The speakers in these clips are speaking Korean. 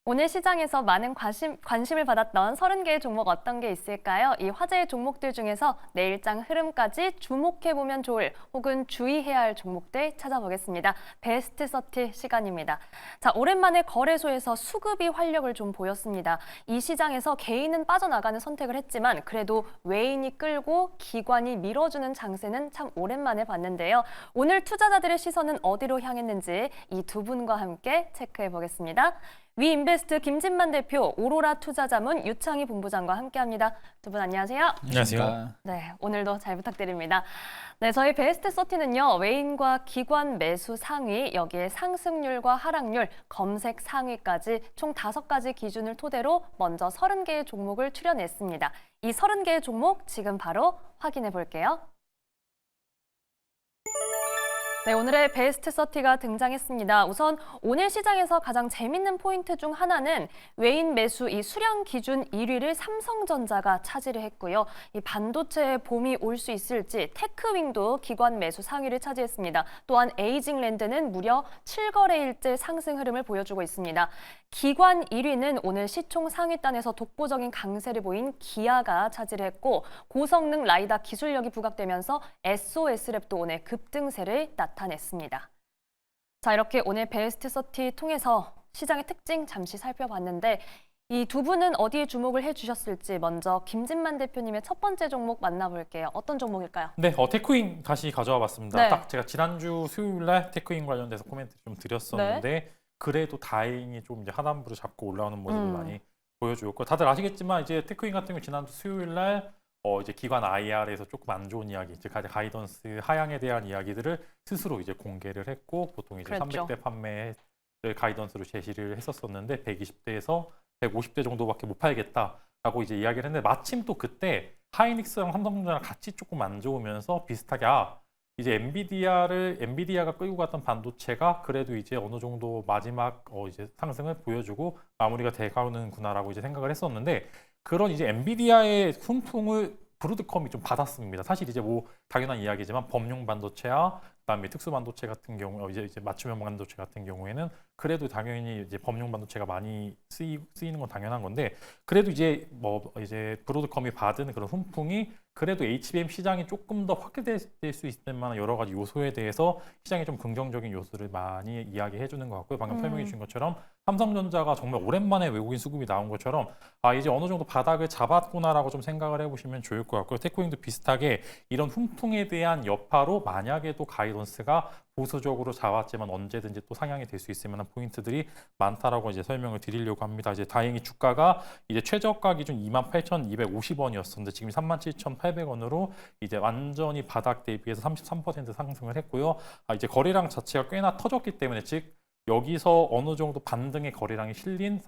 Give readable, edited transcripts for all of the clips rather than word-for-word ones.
오늘 시장에서 많은 관심을 받았던 30개의 종목 어떤 게 있을까요? 이 화제의 종목들 중에서 내일장 흐름까지 주목해보면 좋을 혹은 주의해야 할 종목들 찾아보겠습니다. 베스트 30 시간입니다. 자, 오랜만에 거래소에서 수급이 활력을 좀 보였습니다. 이 시장에서 개인은 빠져나가는 선택을 했지만 그래도 외인이 끌고 기관이 밀어주는 장세는 참 오랜만에 봤는데요. 오늘 투자자들의 시선은 어디로 향했는지 이 두 분과 함께 체크해보겠습니다. 위인베스트 김진만 대표, 오로라 투자자문 유창희 본부장과 함께합니다. 두 분 안녕하세요. 안녕하세요. 네, 오늘도 잘 부탁드립니다. 네, 저희 베스트 30는요, 외인과 기관 매수 상위, 여기에 상승률과 하락률, 검색 상위까지 총 5가지 기준을 토대로 먼저 30개의 종목을 추려냈습니다. 이 30개의 종목 지금 바로 확인해 볼게요. 네, 오늘의 베스트 30가 등장했습니다. 우선 오늘 시장에서 가장 재밌는 포인트 중 하나는 외인 매수 이 수량 기준 1위를 삼성전자가 차지를 했고요. 이 반도체의 봄이 올 수 있을지 테크윙도 기관 매수 상위를 차지했습니다. 또한 에이징랜드는 무려 7거래일째 상승 흐름을 보여주고 있습니다. 기관 1위는 오늘 시총 상위단에서 독보적인 강세를 보인 기아가 차지를 했고 고성능 라이다 기술력이 부각되면서 SOS랩도 오늘 급등세를 나타냈습니다. 자, 이렇게 오늘 베스트 30 통해서 시장의 특징 잠시 살펴봤는데 이 두 분은 어디에 주목을 해주셨을지 먼저 김진만 대표님의 첫 번째 종목 만나볼게요. 어떤 종목일까요? 네, 테크윙 다시 가져와 봤습니다. 네. 딱 제가 지난주 수요일 날 테크윙 관련돼서 코멘트 좀 드렸었는데 그래도 다행히 좀 이제 하단부를 잡고 올라오는 모습을 많이 보여주었고 다들 아시겠지만 이제 테크윙 같은 경우 지난주 수요일 날 이제 기관 IR에서 조금 안 좋은 이야기, 이제 가이던스 하향에 대한 이야기들을 스스로 이제 공개를 했고 보통 이제 그랬죠. 300대 판매를 가이던스로 제시를 했었었는데 120대에서 150대 정도밖에 못 팔겠다라고 이제 이야기를 했는데 마침 또 그때 하이닉스랑 삼성전자랑 같이 조금 안 좋으면서 비슷하게 이제 엔비디아가 끌고 갔던 반도체가 그래도 이제 어느 정도 마지막 이제 상승을 보여주고 마무리가 돼가는구나라고 이제 생각을 했었는데 그런 이제 엔비디아의 훈풍을 브로드컴이 좀 받았습니다. 사실 이제 뭐 당연한 이야기지만 범용 반도체와 그다음에 특수 반도체 같은 경우 이제 맞춤형 반도체 같은 경우에는 그래도 당연히 이제 범용 반도체가 많이 쓰이는 건 당연한 건데 그래도 이제 이제 브로드컴이 받은 그런 훈풍이 그래도 HBM 시장이 조금 더 확대될 수 있을 만한 여러 가지 요소에 대해서 시장에 좀 긍정적인 요소를 많이 이야기해 주는 것 같고요. 방금 설명해 주신 것처럼 삼성전자가 정말 오랜만에 외국인 수급이 나온 것처럼 이제 어느 정도 바닥을 잡았구나라고 좀 생각을 해보시면 좋을 것 같고요. 테크윙도 비슷하게 이런 훈풍에 대한 여파로 만약에 또 가이던스가 보수적으로 잡았지만 언제든지 또 상향이 될 수 있을 만한 포인트들이 많다라고 이제 설명을 드리려고 합니다. 이제 다행히 주가가 이제 최저가 기준 28,250원이었었는데 지금 37,800원으로 이제 완전히 바닥 대비해서 33% 상승을 했고요. 이제 거래량 자체가 꽤나 터졌기 때문에 즉 여기서 어느 정도 반등의 거래량이 실린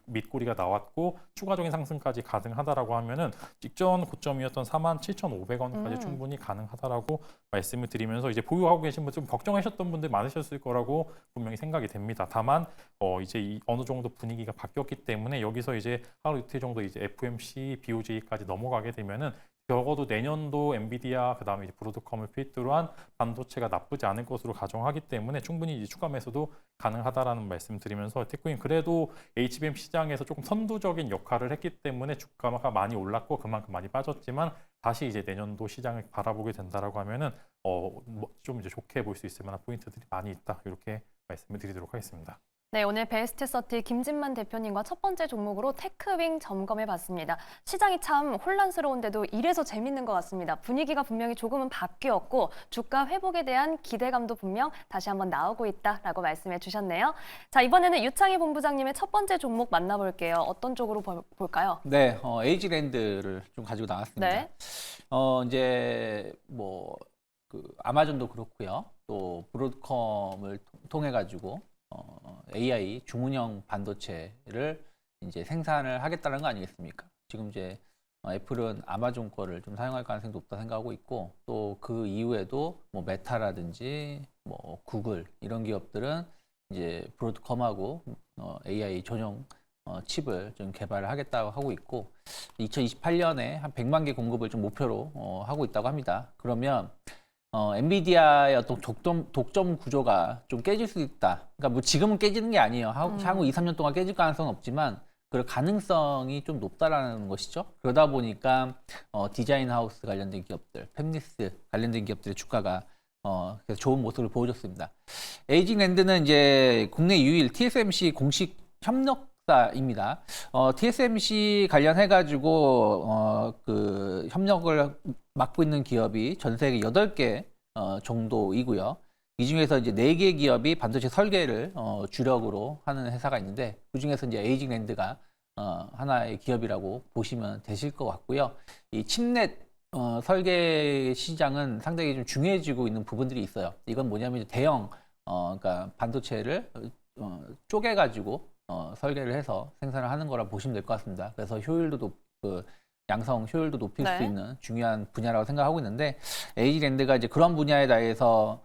윗꼬리가 나왔고 추가적인 상승까지 가능하다라고 하면은 직전 고점이었던 47,500원까지 충분히 가능하다라고 말씀을 드리면서 이제 보유하고 계신 분 좀 걱정하셨던 분들 많으셨을 거라고 분명히 생각이 됩니다. 다만 이제 어느 정도 분위기가 바뀌었기 때문에 여기서 이제 하루 이틀 정도 이제 FOMC, BOJ까지 넘어가게 되면은 적어도 내년도 엔비디아 그다음에 이제 브로드컴을 필두로 한 반도체가 나쁘지 않을 것으로 가정하기 때문에 충분히 이제 추가 매수도 가능하다라는 말씀드리면서 테크윙 그래도 HBM 시장에서 조금 선두적인 역할을 했기 때문에 주가가 많이 올랐고 그만큼 많이 빠졌지만 다시 이제 내년도 시장을 바라보게 된다라고 하면은 좀 이제 좋게 볼 수 있을 만한 포인트들이 많이 있다 이렇게 말씀을 드리도록 하겠습니다. 네, 오늘 베스트 30 김진만 대표님과 첫 번째 종목으로 테크윙 점검해봤습니다. 시장이 참 혼란스러운데도 이래서 재밌는 것 같습니다. 분위기가 분명히 조금은 바뀌었고 주가 회복에 대한 기대감도 분명 다시 한번 나오고 있다라고 말씀해 주셨네요. 자, 이번에는 유창희 본부장님의 첫 번째 종목 만나볼게요. 어떤 쪽으로 볼까요? 네, 에이지랜드를 좀 가지고 나왔습니다. 네. 이제 그 아마존도 그렇고요. 또 브로드컴을 통해 가지고 AI 주문형 반도체를 이제 생산을 하겠다는 거 아니겠습니까? 지금 이제 애플은 아마존 거를 좀 사용할 가능성이 높다 생각하고 있고 또 그 이후에도 뭐 메타라든지 뭐 구글 이런 기업들은 이제 브로드컴하고 AI 전용 칩을 좀 개발을 하겠다고 하고 있고 2028년에 한 100만 개 공급을 좀 목표로 하고 있다고 합니다. 그러면 엔비디아의 어떤 독점 구조가 좀 깨질 수 있다. 그러니까 뭐 지금은 깨지는 게 아니에요. 향후 2, 3년 동안 깨질 가능성은 없지만 그럴 가능성이 좀 높다라는 것이죠. 그러다 보니까 디자인 하우스 관련된 기업들, 팹리스 관련된 기업들의 주가가 그래서 좋은 모습을 보여줬습니다. 에이징랜드는 이제 국내 유일 TSMC 공식 협력사입니다. TSMC 관련해가지고 그 협력을 맡고 있는 기업이 전 세계 8개 정도이고요. 이 중에서 이제 4개 기업이 반도체 설계를 주력으로 하는 회사가 있는데 그 중에서 이제 에이징랜드가 하나의 기업이라고 보시면 되실 것 같고요. 이 칩넷 설계 시장은 상당히 좀 중요해지고 있는 부분들이 있어요. 이건 뭐냐면 이제 대형 그러니까 반도체를 쪼개가지고 설계를 해서 생산을 하는 거라 보시면 될 것 같습니다. 그래서 효율도 양성 효율도 높일 네. 수 있는 중요한 분야라고 생각하고 있는데 에이징랜드가 이제 그런 분야에 대해서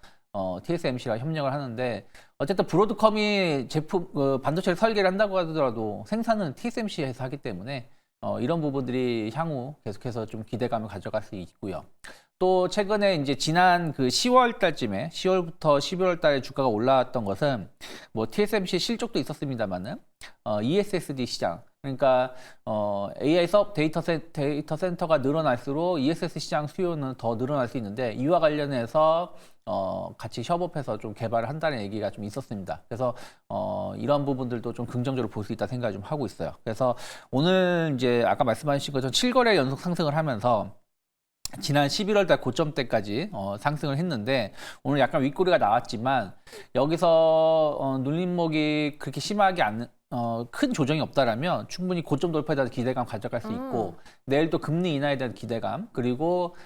TSMC랑 협력을 하는데 어쨌든 브로드컴이 제품 반도체를 설계를 한다고 하더라도 생산은 TSMC에서 하기 때문에 이런 부분들이 향후 계속해서 좀 기대감을 가져갈 수 있고요. 또 최근에 이제 지난 그 10월 달쯤에 10월부터 11월 달에 주가가 올라왔던 것은 뭐 TSMC 실적도 있었습니다만은 ESSD 시장 그러니까 AI 수업 데이터 센터가 늘어날수록 ESS 시장 수요는 더 늘어날 수 있는데 이와 관련해서 같이 협업해서 좀 개발을 한다는 얘기가 좀 있었습니다. 그래서 이런 부분들도 좀 긍정적으로 볼 수 있다 생각을 좀 하고 있어요. 그래서 오늘 이제 아까 말씀하신 것처럼 7거래 연속 상승을 하면서 지난 11월 달 고점 때까지 상승을 했는데 오늘 약간 윗꼬리가 나왔지만 여기서 눌림목이 그렇게 심하게 큰 조정이 없다라면 충분히 고점 돌파에 대한 기대감 가져갈 수 있고 내일 또 금리 인하에 대한 기대감 그리고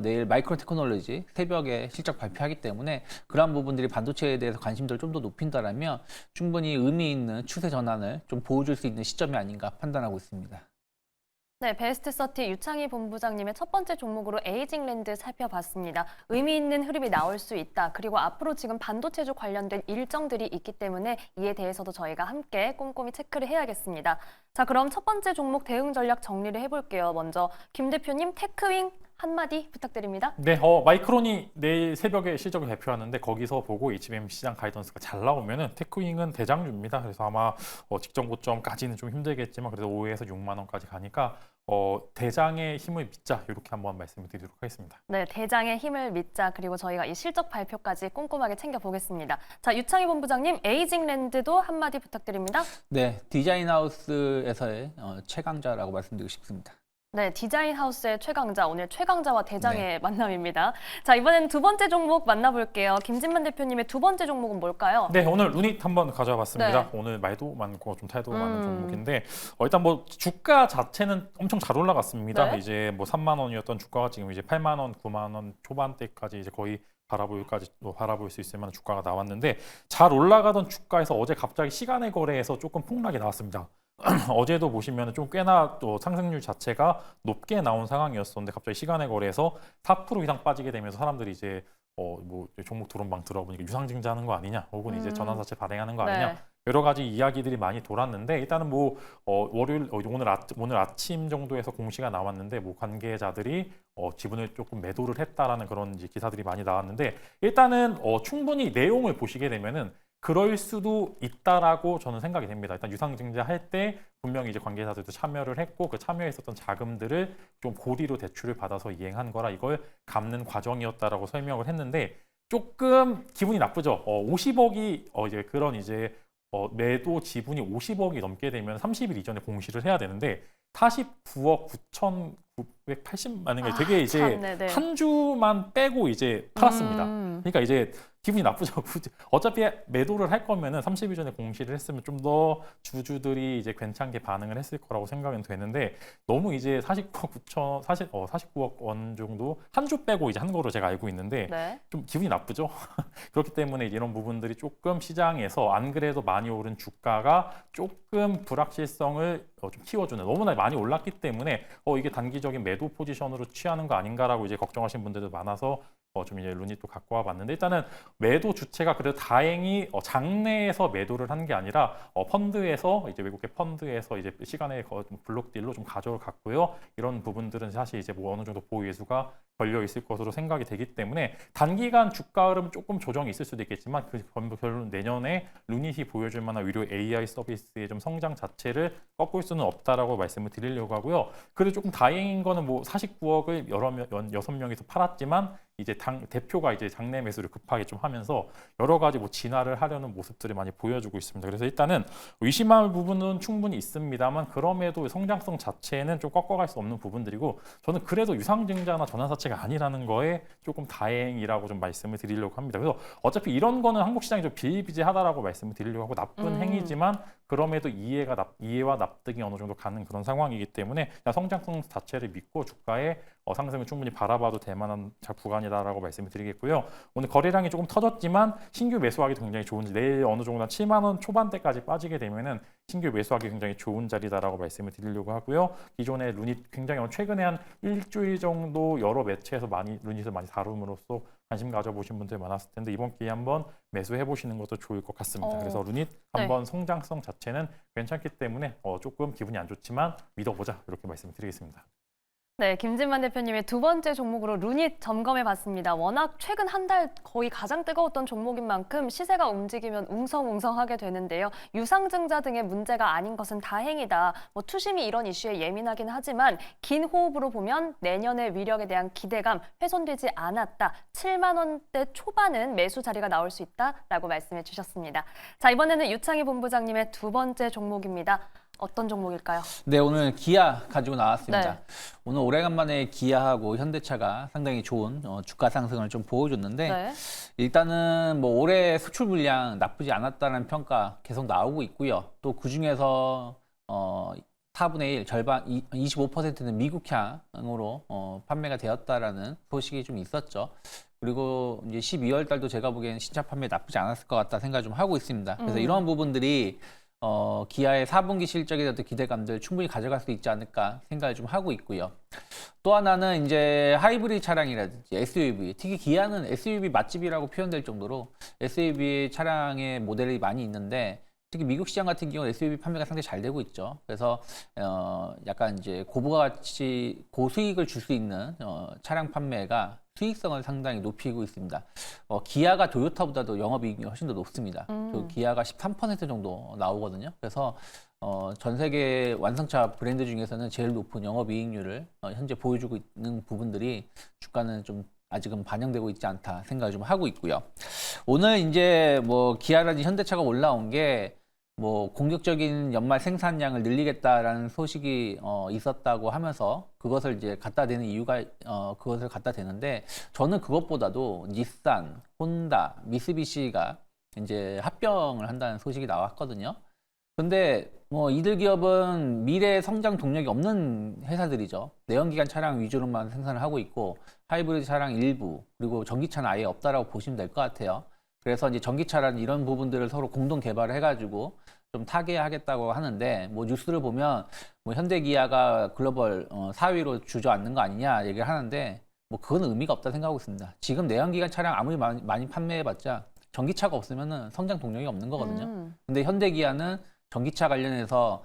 내일 마이크론 테크놀로지 새벽에 실적 발표하기 때문에 그러한 부분들이 반도체에 대해서 관심도를 좀 더 높인다라면 충분히 의미 있는 추세 전환을 좀 보여줄 수 있는 시점이 아닌가 판단하고 있습니다. 네, 베스트 30 유창희 본부장님의 첫 번째 종목으로 에이징랜드 살펴봤습니다. 의미 있는 흐름이 나올 수 있다. 그리고 앞으로 지금 반도체주 관련된 일정들이 있기 때문에 이에 대해서도 저희가 함께 꼼꼼히 체크를 해야겠습니다. 자, 그럼 첫 번째 종목 대응 전략 정리를 해볼게요. 먼저 김 대표님 테크윙 한마디 부탁드립니다. 네, 마이크론이 내일 새벽에 실적을 발표하는데 거기서 보고 HBM 시장 가이던스가 잘 나오면은 테크윙은 대장주입니다. 그래서 아마 직전 고점까지는 좀 힘들겠지만 그래도 5에서 6만 원까지 가니까 대장의 힘을 믿자 이렇게 한번 말씀을 드리도록 하겠습니다. 네, 대장의 힘을 믿자. 그리고 저희가 이 실적 발표까지 꼼꼼하게 챙겨보겠습니다. 자, 유창희 본부장님 에이징랜드도 한마디 부탁드립니다. 네, 디자인 하우스에서의 최강자라고 말씀드리고 싶습니다. 네, 디자인 하우스의 최강자, 오늘 최강자와 대장의 만남입니다. 자, 이번엔 두 번째 종목 만나볼게요. 김진만 대표님의 두 번째 종목은 뭘까요? 네, 오늘 루닛 한번 가져와 봤습니다. 네. 오늘 말도 많고 좀 태도 많은 종목인데 일단 뭐 주가 자체는 엄청 잘 올라갔습니다. 네. 이제 뭐 3만 원이었던 주가가 지금 이제 8만 원, 9만 원 초반대까지 이제 거의 바라볼 수 있을 만한 주가가 나왔는데 잘 올라가던 주가에서 어제 갑자기 시간의 거래에서 조금 폭락이 나왔습니다. 어제도 보시면 좀 꽤나 또 상승률 자체가 높게 나온 상황이었었는데 갑자기 시간의 거래에서 4% 이상 빠지게 되면서 사람들이 이제 뭐 종목 도론방 들어보니까 유상증자하는 거 아니냐, 혹은 이제 전환사채 발행하는 거 아니냐, 네. 여러 가지 이야기들이 많이 돌았는데 일단은 뭐 월요일 오늘 아침 정도에서 공시가 나왔는데 뭐 관계자들이 지분을 조금 매도를 했다라는 그런 이제 기사들이 많이 나왔는데 일단은 충분히 내용을 보시게 되면은 그럴 수도 있다라고 저는 생각이 됩니다. 일단 유상증자 할 때 분명히 이제 관계자들도 참여를 했고 그 참여했었던 자금들을 좀 고리로 대출을 받아서 이행한 거라 이걸 갚는 과정이었다라고 설명을 했는데 조금 기분이 나쁘죠. 50억이 이제 그런 이제 매도 지분이 50억이 넘게 되면 30일 이전에 공시를 해야 되는데 49억 9,980만 원이 되게 이제 참, 네네. 한 주만 빼고 이제 팔았습니다. 그러니까 이제 기분이 나쁘죠. 어차피 매도를 할 거면은 30일 전에 공시를 했으면 좀 더 주주들이 이제 괜찮게 반응을 했을 거라고 생각은 되는데 너무 이제 49억 원 정도 한 주 빼고 이제 한 거로 제가 알고 있는데 네. 좀 기분이 나쁘죠. 그렇기 때문에 이런 부분들이 조금 시장에서 안 그래도 많이 오른 주가가 조금 불확실성을 좀 키워주는, 너무나 많이 올랐기 때문에 이게 단기적인 매도 포지션으로 취하는 거 아닌가라고 이제 걱정하시는 분들도 많아서 좀 이제 루닛도 갖고 와봤는데 일단은 매도 주체가 그래도 다행히 장내에서 매도를 한 게 아니라 펀드에서 이제 외국계 펀드에서 이제 시간에 블록 딜로 좀 가져갔고요. 이런 부분들은 사실 이제 뭐 어느 정도 보유 예수가 걸려 있을 것으로 생각이 되기 때문에 단기간 주가 흐름 조금 조정이 있을 수도 있겠지만 그 결론 내년에 루닛이 보여줄 만한 의료 AI 서비스의 좀 성장 자체를 꺾을 수는 없다라고 말씀을 드리려고 하고요. 그래도 조금 다행인 거는 뭐 49억을 6명이서 팔았지만 이제 대표가 이제 장내 매수를 급하게 좀 하면서 여러 가지 뭐 진화를 하려는 모습들을 많이 보여주고 있습니다. 그래서 일단은 의심할 부분은 충분히 있습니다만 그럼에도 성장성 자체는 좀 꺾어갈 수 없는 부분들이고 저는 그래도 유상증자나 전환사채가 아니라는 거에 조금 다행이라고 좀 말씀을 드리려고 합니다. 그래서 어차피 이런 거는 한국 시장이 좀 비일비재하다라고 말씀을 드리려고 하고 나쁜 행위지만 그럼에도 이해와 납득이 어느 정도 가는 그런 상황이기 때문에 그냥 성장성 자체를 믿고 주가의 상승을 충분히 바라봐도 될 만한 구간이다라고 말씀을 드리겠고요. 오늘 거래량이 조금 터졌지만 신규 매수하기 굉장히 좋은지 내일 어느 정도 한 7만 원 초반대까지 빠지게 되면은 신규 매수하기 굉장히 좋은 자리다라고 말씀을 드리려고 하고요. 기존의 루닛 굉장히 최근에 한 일주일 정도 여러 매체에서 루닛을 많이 다룸으로써 관심 가져보신 분들 많았을 텐데 이번 기회에 한번 매수해 보시는 것도 좋을 것 같습니다. 그래서 루닛 한번 성장성 자체는 괜찮기 때문에 조금 기분이 안 좋지만 믿어보자 이렇게 말씀을 드리겠습니다. 네, 김진만 대표님의 두 번째 종목으로 루닛 점검해봤습니다. 워낙 최근 한 달 거의 가장 뜨거웠던 종목인 만큼 시세가 움직이면 웅성웅성하게 되는데요. 유상증자 등의 문제가 아닌 것은 다행이다. 뭐 투심이 이런 이슈에 예민하긴 하지만 긴 호흡으로 보면 내년의 위력에 대한 기대감 훼손되지 않았다. 7만 원대 초반은 매수 자리가 나올 수 있다라고 말씀해 주셨습니다. 자, 이번에는 유창희 본부장님의 두 번째 종목입니다. 어떤 종목일까요? 네, 오늘 기아 가지고 나왔습니다. 네. 오늘 오래간만에 기아하고 현대차가 상당히 좋은 주가 상승을 좀 보여줬는데 네. 일단은 뭐 올해 수출 물량 나쁘지 않았다는 평가 계속 나오고 있고요. 또 그중에서 4분의 1, 절반 25%는 미국향으로 판매가 되었다라는 소식이 좀 있었죠. 그리고 이제 12월 달도 제가 보기에는 신차 판매 나쁘지 않았을 것 같다 생각 좀 하고 있습니다. 그래서 이런 부분들이 기아의 4분기 실적에 대한 기대감들 충분히 가져갈 수 있지 않을까 생각을 좀 하고 있고요. 또 하나는 이제 하이브리드 차량이라든지 SUV, 특히 기아는 SUV 맛집이라고 표현될 정도로 SUV 차량의 모델이 많이 있는데 특히 미국 시장 같은 경우는 SUV 판매가 상당히 잘 되고 있죠. 그래서 약간 이제 고부가치, 고수익을 줄 수 있는 차량 판매가 수익성을 상당히 높이고 있습니다. 기아가 도요타보다도 영업이익이 훨씬 더 높습니다. 기아가 13% 정도 나오거든요. 그래서 전 세계 완성차 브랜드 중에서는 제일 높은 영업이익률을 현재 보여주고 있는 부분들이 주가는 좀 아직은 반영되고 있지 않다 생각을 좀 하고 있고요. 오늘 이제 뭐 기아라든지 현대차가 올라온 게 뭐 공격적인 연말 생산량을 늘리겠다라는 소식이 있었다고 하면서 그것을 이제 갖다 대는 이유가 그것을 갖다 대는데 저는 그것보다도 닛산, 혼다, 미쓰비시가 이제 합병을 한다는 소식이 나왔거든요. 근데 뭐 이들 기업은 미래 성장 동력이 없는 회사들이죠. 내연기관 차량 위주로만 생산을 하고 있고 하이브리드 차량 일부 그리고 전기차는 아예 없다라고 보시면 될 것 같아요. 그래서 이제 전기차라는 이런 부분들을 서로 공동 개발을 해가지고 좀 타개하겠다고 하는데 뭐 뉴스를 보면 뭐 현대기아가 글로벌 4위로 주저앉는 거 아니냐 얘기를 하는데 뭐 그건 의미가 없다 생각하고 있습니다. 지금 내연기관 차량 아무리 많이 판매해봤자 전기차가 없으면은 성장 동력이 없는 거거든요. 근데 현대기아는 전기차 관련해서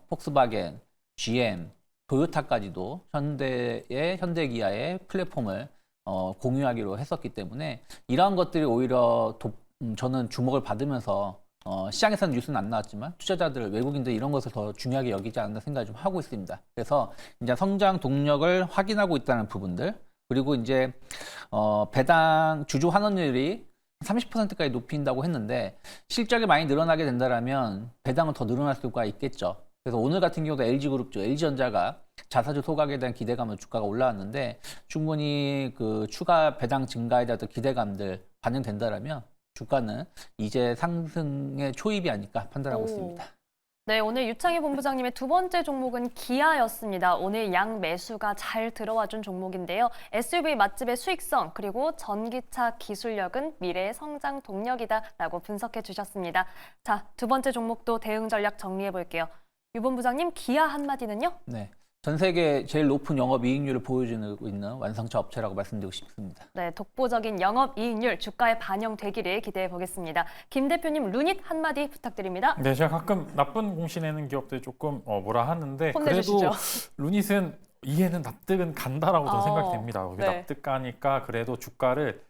폭스바겐, GM, 토요타까지도 현대기아의 플랫폼을 공유하기로 했었기 때문에 이러한 것들이 오히려 저는 주목을 받으면서 시장에서는 뉴스는 안 나왔지만 투자자들, 외국인들 이런 것을 더 중요하게 여기지 않나 생각을 좀 하고 있습니다. 그래서 이제 성장 동력을 확인하고 있다는 부분들 그리고 이제 배당 주주 환원율이 30%까지 높인다고 했는데 실적이 많이 늘어나게 된다면 배당은 더 늘어날 수가 있겠죠. 그래서 오늘 같은 경우도 LG그룹주, LG전자가 자사주 소각에 대한 기대감으로 주가가 올라왔는데 충분히 그 추가 배당 증가에 대한 기대감들 반영된다면 주가는 이제 상승의 초입이 아닐까 판단하고 있습니다. 네, 오늘 유창희 본부장님의 두 번째 종목은 기아였습니다. 오늘 양 매수가 잘 들어와준 종목인데요. SUV 맛집의 수익성 그리고 전기차 기술력은 미래의 성장 동력이다라고 분석해 주셨습니다. 자, 두 번째 종목도 대응 전략 정리해 볼게요. 유 본부장님, 기아 한마디는요? 네, 전 세계 제일 높은 영업이익률을 보여주고 있는 완성차 업체라고 말씀드리고 싶습니다. 네, 독보적인 영업이익률 주가에 반영되기를 기대해 보겠습니다. 김 대표님 루닛 한마디 부탁드립니다. 네, 제가 가끔 나쁜 공시 내는 기업들 조금 뭐라 하는데 혼내주시죠. 그래도 루닛은 이해는 납득은 간다라고 저는 어, 생각됩니다. 네. 납득 가니까 그래도 주가를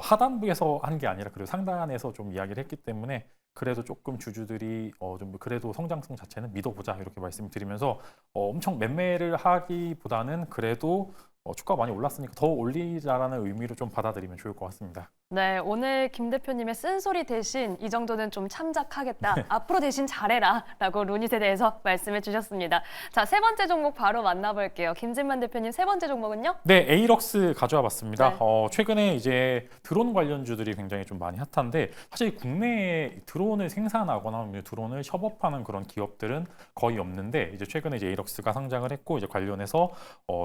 하단부에서 한 게 아니라 그래도 상단에서 좀 이야기를 했기 때문에 그래도 조금 주주들이 좀 그래도 성장성 자체는 믿어보자 이렇게 말씀드리면서 엄청 매매를 하기보다는 그래도 주가가 많이 올랐으니까 더 올리자라는 의미로 좀 받아들이면 좋을 것 같습니다. 네, 오늘 김 대표님의 쓴소리 대신 이 정도는 좀 참작하겠다. 앞으로 대신 잘해라 라고 루닛에 대해서 말씀해 주셨습니다. 자, 세 번째 종목 바로 만나볼게요. 김진만 대표님 세 번째 종목은요? 네, 에이럭스 가져와 봤습니다. 네. 최근에 이제 드론 관련주들이 굉장히 좀 많이 핫한데 사실 국내에 드론을 생산하거나 드론을 협업하는 그런 기업들은 거의 없는데 이제 최근에 이제 에이럭스가 상장을 했고 이제 관련해서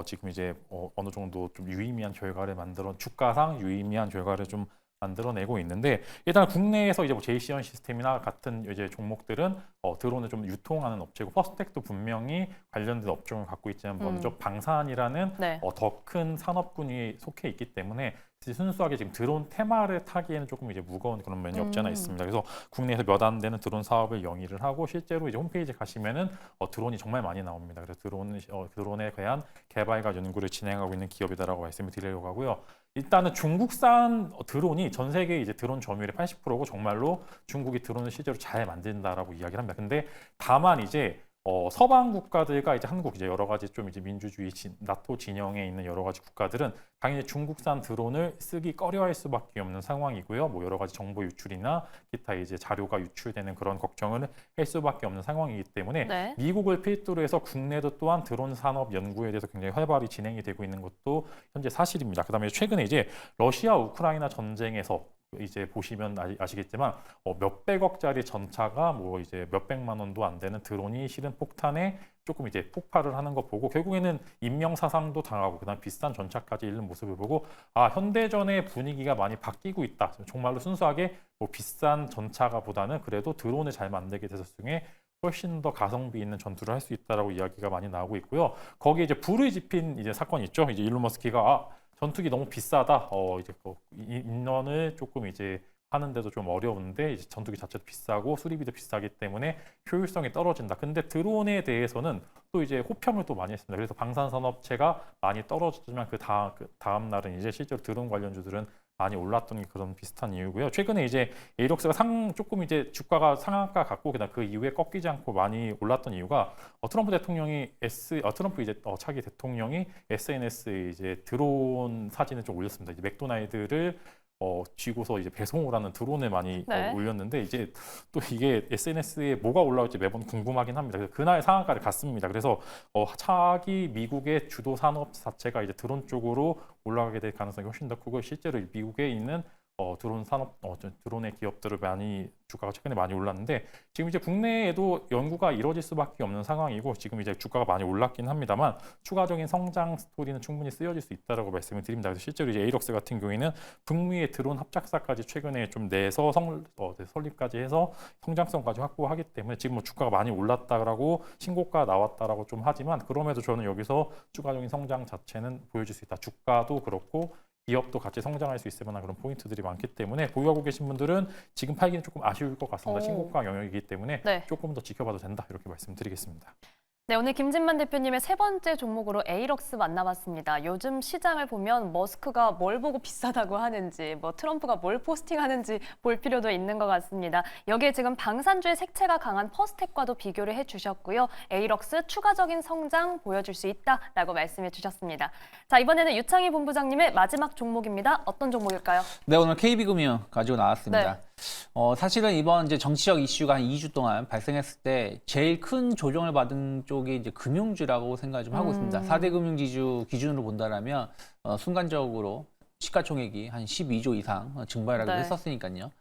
지금 이제 어느 정도 좀 유의미한 결과를 만들어 주가상 유의미한 결과를 좀 만들어내고 있는데 일단 국내에서 이제 뭐 제이시언 시스템이나 같은 이제 종목들은 드론을 좀 유통하는 업체고 퍼스텍도 분명히 관련된 업종을 갖고 있지만 먼저 방산이라는 네. 더 큰 산업군이 속해 있기 때문에 순수하게 지금 드론 테마를 타기에는 조금 이제 무거운 그런 면이 없지 않아 있습니다. 그래서 국내에서 몇 안 되는 드론 사업을 영위를 하고 실제로 이제 홈페이지 가시면은 드론이 정말 많이 나옵니다. 그래서 드론에 대한 개발과 연구를 진행하고 있는 기업이다라고 말씀을 드리려고 하고요. 일단은 중국산 드론이 전 세계 이제 드론 점유율의 80%고 정말로 중국이 드론을 실제로 잘 만든다라고 이야기를 합니다. 근데 다만 이제 서방 국가들과 이제 한국 이제 여러 가지 좀 이제 민주주의 나토 진영에 있는 여러 가지 국가들은 당연히 중국산 드론을 쓰기 꺼려할 수밖에 없는 상황이고요. 뭐 여러 가지 정보 유출이나 기타 이제 자료가 유출되는 그런 걱정을 할 수밖에 없는 상황이기 때문에 네. 미국을 필두로 해서 국내도 또한 드론 산업 연구에 대해서 굉장히 활발히 진행이 되고 있는 것도 현재 사실입니다. 그다음에 최근에 이제 러시아 우크라이나 전쟁에서 이제 보시면 아시겠지만 몇백억짜리 전차가 뭐 이제 몇백만 원도 안 되는 드론이 실은 폭탄에 조금 이제 폭발을 하는 거 보고 결국에는 인명 사상도 당하고 그다음 비싼 전차까지 잃는 모습을 보고 현대전의 분위기가 많이 바뀌고 있다. 정말로 순수하게 뭐 비싼 전차가 보다는 그래도 드론을 잘 만들게 돼서 중에 훨씬 더 가성비 있는 전투를 할 수 있다라고 이야기가 많이 나오고 있고요. 거기에 이제 불을 지핀 이제 사건이 있죠. 이제 일론 머스크가 전투기 너무 비싸다. 이제 인원을 조금 이제 하는데도 좀 어려운데 이제 전투기 자체도 비싸고 수리비도 비싸기 때문에 효율성이 떨어진다. 근데 드론에 대해서는 또 이제 호평을 또 많이 했습니다. 그래서 방산산업체가 많이 떨어졌지만 그 다음 날은 이제 실제로 드론 관련주들은 많이 올랐던 게 그런 비슷한 이유고요. 최근에 이제 에이럭스가 조금 이제 주가가 상한가 갔고 그다음 그 이후에 꺾이지 않고 많이 올랐던 이유가 트럼프 대통령이 트럼프 이제 차기 대통령이 SNS에 이제 드론 사진을 좀 올렸습니다. 이제 맥도날드를 쥐고서 이제 배송을 하는 드론을 많이 네. 올렸는데 이제 또 이게 SNS에 뭐가 올라올지 매번 궁금하긴 합니다. 그래서 그날 상한가를 갔습니다. 그래서 차기 미국의 주도 산업 자체가 이제 드론 쪽으로 올라가게 될 가능성이 훨씬 더 크고 실제로 미국에 있는 드론 산업 드론의 기업들을 많이 주가가 최근에 많이 올랐는데 지금 이제 국내에도 연구가 이루어질 수밖에 없는 상황이고 지금 이제 주가가 많이 올랐긴 합니다만 추가적인 성장 스토리는 충분히 쓰여질 수 있다라고 말씀을 드립니다. 그래서 실제로 이제 에이럭스 같은 경우에는 북미의 드론 합작사까지 최근에 좀 내서 설립까지 해서 성장성까지 확보하기 때문에 지금 뭐 주가가 많이 올랐다라고 신고가 나왔다라고 좀 하지만 그럼에도 저는 여기서 추가적인 성장 자체는 보여줄 수 있다. 주가도 그렇고 기업도 같이 성장할 수 있을 만한 그런 포인트들이 많기 때문에 보유하고 계신 분들은 지금 팔기는 조금 아쉬울 것 같습니다. 신고가 영역이기 때문에 네. 조금 더 지켜봐도 된다 이렇게 말씀드리겠습니다. 네, 오늘 김진만 대표님의 세 번째 종목으로 에이럭스 만나봤습니다. 요즘 시장을 보면 머스크가 뭘 보고 비싸다고 하는지, 뭐 트럼프가 뭘 포스팅하는지 볼 필요도 있는 것 같습니다. 여기에 지금 방산주의 색채가 강한 퍼스텍과도 비교를 해주셨고요. 에이럭스 추가적인 성장 보여줄 수 있다라고 말씀해 주셨습니다. 자, 이번에는 유창희 본부장님의 마지막 종목입니다. 어떤 종목일까요? 네, 오늘 KB금융 가지고 나왔습니다. 네. 사실은 이번 이제 정치적 이슈가 한 2주 동안 발생했을 때 제일 큰 조정을 받은 쪽이 이제 금융주라고 생각을 좀 하고 있습니다. 4대 금융지주 기준으로 본다라면 순간적으로 시가총액이 한 12조 이상 증발하기도 네. 했었으니까요.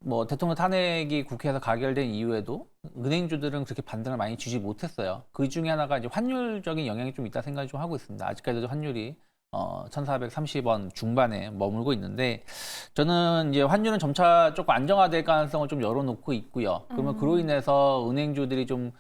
뭐 대통령 탄핵이 국회에서 가결된 이후에도 은행주들은 그렇게 반등을 많이 주지 못했어요. 그 중에 하나가 이제 환율적인 영향이 좀 있다 생각을 좀 하고 있습니다. 아직까지도 환율이 1,430원 중반에 머물고 있는데 저는 이제 환율은 점차 조금 안정화될 가능성을 좀 열어놓고 있고요. 그러면 그로 인해서 은행주들이 좀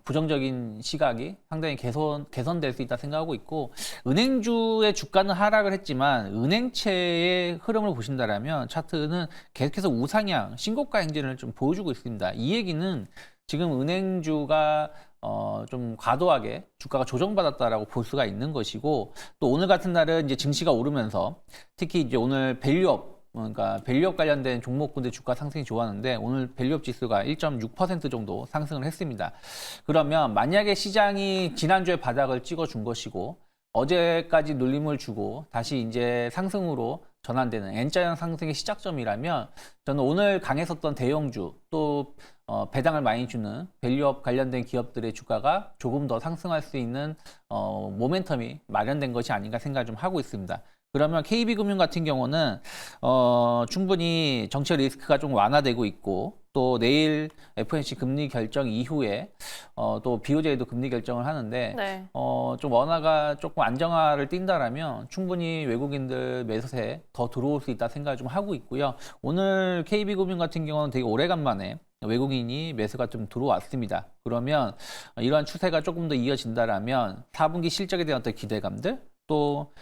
부정적인 시각이 상당히 개선될 수 있다 생각하고 있고, 은행주의 주가는 하락을 했지만 은행채의 흐름을 보신다라면 차트는 계속해서 우상향, 신고가 행진을 좀 보여주고 있습니다. 이 얘기는 지금 은행주가 좀 과도하게 주가가 조정받았다라고 볼 수가 있는 것이고, 또 오늘 같은 날은 이제 증시가 오르면서 특히 이제 오늘 밸류업, 그러니까 밸류업 관련된 종목군들 주가 상승이 좋았는데 오늘 밸류업 지수가 1.6% 정도 상승을 했습니다. 그러면 만약에 시장이 지난주에 바닥을 찍어준 것이고 어제까지 눌림을 주고 다시 이제 상승으로 전환되는 N자형 상승의 시작점이라면, 저는 오늘 강했었던 대형주 또 배당을 많이 주는 밸류업 관련된 기업들의 주가가 조금 더 상승할 수 있는 모멘텀이 마련된 것이 아닌가 생각을 좀 하고 있습니다. 그러면 KB금융 같은 경우는 충분히 정책 리스크가 좀 완화되고 있고, 또 내일 FOMC 금리 결정 이후에 또 BOJ도 금리 결정을 하는데 네. 좀 원화가 조금 안정화를 띈다라면 충분히 외국인들 매수세 더 들어올 수 있다 생각을 좀 하고 있고요. 오늘 KB금융 같은 경우는 되게 오래간만에 외국인이 매수가 좀 들어왔습니다. 그러면 이러한 추세가 조금 더 이어진다라면 4분기 실적에 대한 어떤 기대감들, 또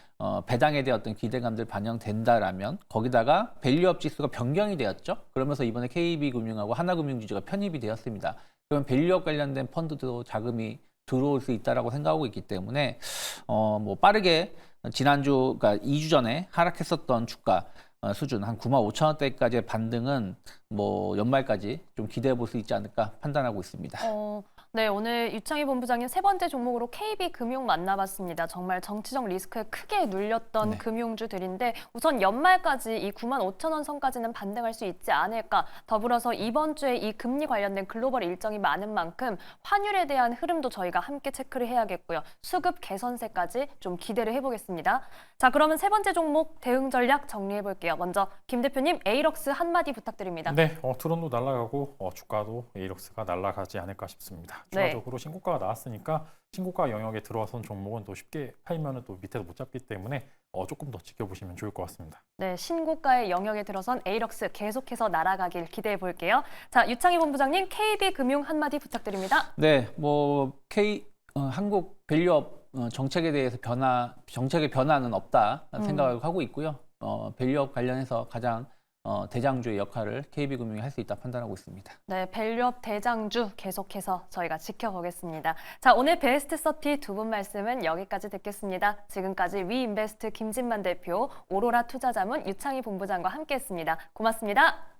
배당에 대한 어떤 기대감들 반영된다라면, 거기다가 밸류업 지수가 변경이 되었죠. 그러면서 이번에 KB금융하고 하나금융지주가 편입이 되었습니다. 그러면 밸류업 관련된 펀드도 자금이 들어올 수 있다라고 생각하고 있기 때문에 뭐 빠르게 지난주, 그러니까 2주 전에 하락했었던 주가 수준 한 9만 5천 원대까지의 반등은 뭐 연말까지 좀 기대해 볼 수 있지 않을까 판단하고 있습니다. 네, 오늘 유창희 본부장님 세 번째 종목으로 KB금융 만나봤습니다. 정말 정치적 리스크에 크게 눌렸던 네. 금융주들인데 우선 연말까지 이 9만 5천 원 선까지는 반등할 수 있지 않을까. 더불어서 이번 주에 이 금리 관련된 글로벌 일정이 많은 만큼 환율에 대한 흐름도 저희가 함께 체크를 해야겠고요. 수급 개선세까지 좀 기대를 해보겠습니다. 자, 그러면 세 번째 종목 대응 전략 정리해볼게요. 먼저 김 대표님 에이럭스 한마디 부탁드립니다. 네, 트론도 날아가고 주가도 에이럭스가 날아가지 않을까 싶습니다. 네. 추가적으로 신고가가 나왔으니까 신고가 영역에 들어선 종목은 또 쉽게 팔면은 또 밑에서 못 잡기 때문에 조금 더 지켜보시면 좋을 것 같습니다. 네, 신고가의 영역에 들어선 에이럭스 계속해서 날아가길 기대해 볼게요. 자, 유창희 본부장님 KB금융 한마디 부탁드립니다. 네, 뭐 한국 밸류업 정책에 대해서 정책의 변화는 없다 생각을 하고 있고요. 밸류업 관련해서 가장 대장주의 역할을 KB금융이 할 수 있다 판단하고 있습니다. 네, 밸류업 대장주 계속해서 저희가 지켜보겠습니다. 자, 오늘 베스트 30 두 분 말씀은 여기까지 듣겠습니다. 지금까지 위인베스트 김진만 대표, 오로라 투자자문 유창희 본부장과 함께했습니다. 고맙습니다.